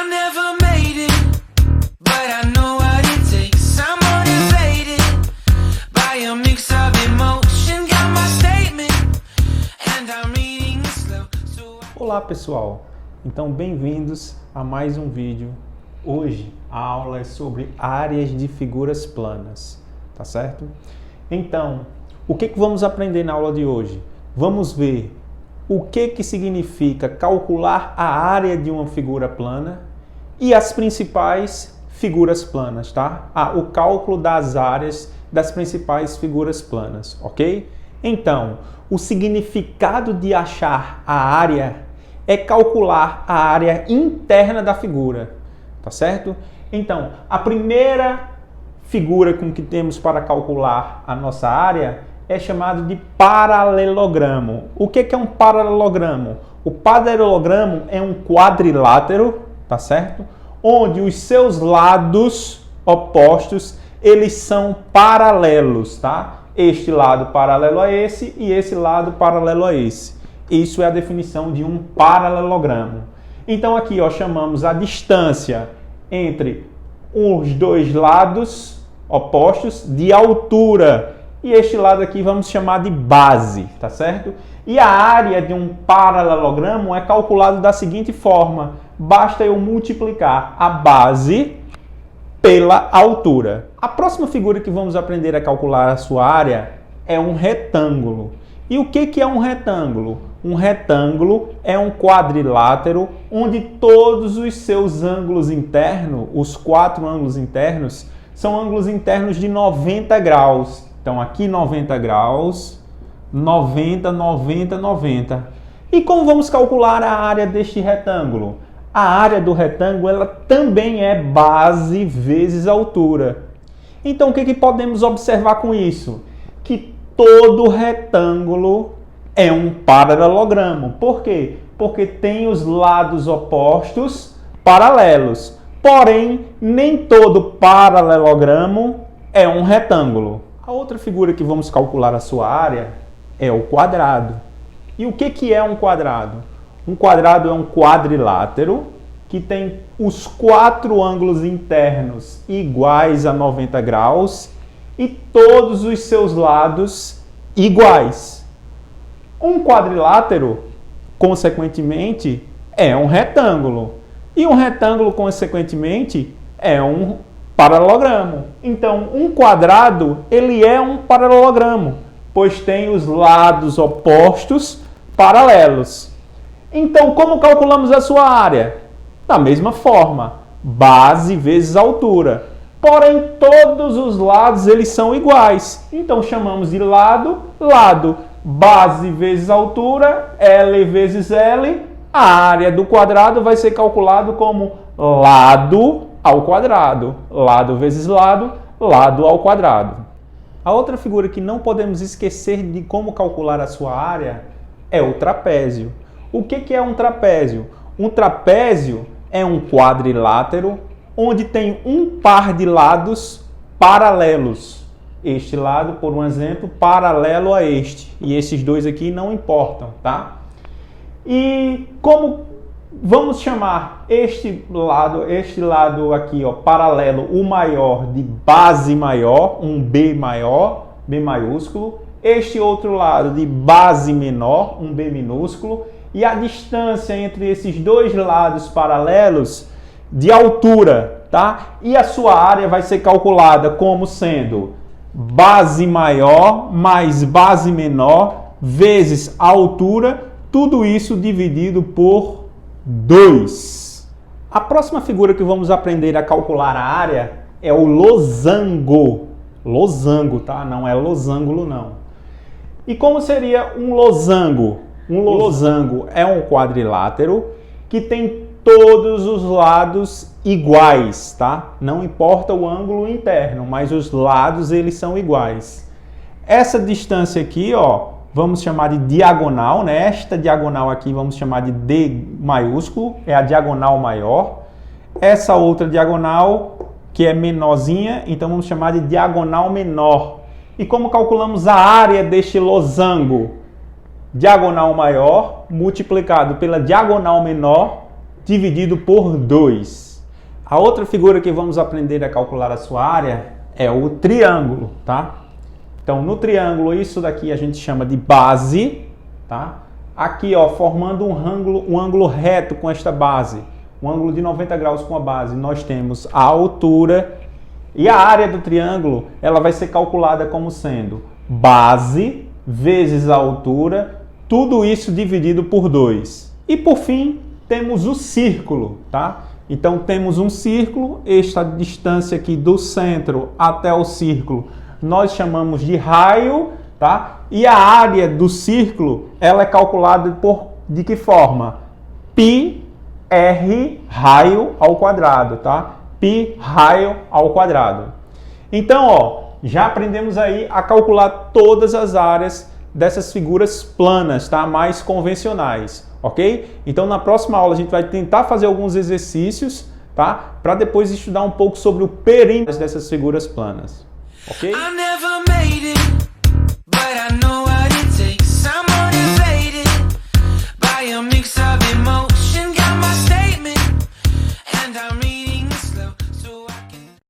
I never made it, but I know what it takes. I'm motivated by a mix of emotion. Got my statement, and I'm reading it slow. Olá pessoal, então bem-vindos a mais um vídeo. Hoje a aula é sobre áreas de figuras planas, tá certo? Então, o que vamos aprender na aula de hoje? Vamos ver o que significa calcular a área de uma figura plana e as principais figuras planas, tá? O cálculo das áreas das principais figuras planas, ok? Então, o significado de achar a área é calcular a área interna da figura, tá certo? Então, a primeira figura com que temos para calcular a nossa área é chamado de paralelogramo. O que é um paralelogramo? O paralelogramo é um quadrilátero, tá certo? Onde os seus lados opostos, eles são paralelos, tá? Este lado paralelo a esse e esse lado paralelo a esse. Isso é a definição de um paralelogramo. Então aqui chamamos a distância entre os dois lados opostos de altura. E este lado aqui vamos chamar de base, tá certo? E a área de um paralelogramo é calculada da seguinte forma. Basta eu multiplicar a base pela altura. A próxima figura que vamos aprender a calcular a sua área é um retângulo. E o que é um retângulo? Um retângulo é um quadrilátero onde todos os seus ângulos internos, os 4 ângulos internos, são ângulos internos de 90 graus. Então aqui 90 graus, 90, 90, 90. E como vamos calcular a área deste retângulo? A área do retângulo ela também é base vezes altura. Então o que podemos observar com isso? Que todo retângulo é um paralelogramo. Por quê? Porque tem os lados opostos paralelos. Porém, nem todo paralelogramo é um retângulo. A outra figura que vamos calcular a sua área é o quadrado. E o que é um quadrado? Um quadrado é um quadrilátero que tem os 4 ângulos internos iguais a 90 graus e todos os seus lados iguais. Um quadrilátero, consequentemente, é um retângulo. E um retângulo, consequentemente, é um paralelogramo. Então, um quadrado, ele é um paralelogramo, pois tem os lados opostos paralelos. Então, como calculamos a sua área? Da mesma forma, base vezes altura. Porém, todos os lados eles são iguais. Então, chamamos de lado, lado. Base vezes altura, L vezes L. A área do quadrado vai ser calculado como lado ao quadrado. Lado vezes lado, lado ao quadrado. A outra figura que não podemos esquecer de como calcular a sua área é o trapézio. O que é um trapézio? Um trapézio é um quadrilátero onde tem um par de lados paralelos. Este lado, por um exemplo, paralelo a este. E esses dois aqui não importam, tá? E como vamos chamar este lado aqui, paralelo, o maior de base maior, um B maior, B maiúsculo. Este outro lado de base menor, um B minúsculo. E a distância entre esses dois lados paralelos de altura, tá? E a sua área vai ser calculada como sendo base maior mais base menor vezes a altura, tudo isso dividido por 2. A próxima figura que vamos aprender a calcular a área é o losango. Losango, tá? Não é losango, não. E como seria um losango? Um losango é um quadrilátero que tem todos os lados iguais, tá? Não importa o ângulo interno, mas os lados eles são iguais. Essa distância aqui, vamos chamar de diagonal, né? Esta diagonal aqui vamos chamar de D maiúsculo, é a diagonal maior. Essa outra diagonal, que é menorzinha, então vamos chamar de diagonal menor. E como calculamos a área deste losango? Diagonal maior multiplicado pela diagonal menor dividido por 2. A outra figura que vamos aprender a calcular a sua área é o triângulo, tá? Então, no triângulo, isso daqui a gente chama de base, tá? Aqui, ó, formando um ângulo reto com esta base, um ângulo de 90 graus com a base, nós temos a altura e a área do triângulo, ela vai ser calculada como sendo base vezes a altura, tudo isso dividido por 2. E por fim, temos o círculo, tá? Então temos um círculo, esta distância aqui do centro até o círculo, nós chamamos de raio, tá? E a área do círculo, ela é calculada de que forma? Πr raio ao quadrado, tá? Π raio ao quadrado. Então, ó, já aprendemos aí a calcular todas as áreas dessas figuras planas, tá? Mais convencionais, ok? Então, na próxima aula a gente vai tentar fazer alguns exercícios, tá? Para depois estudar um pouco sobre o perímetro dessas figuras planas, ok? I never made it, but I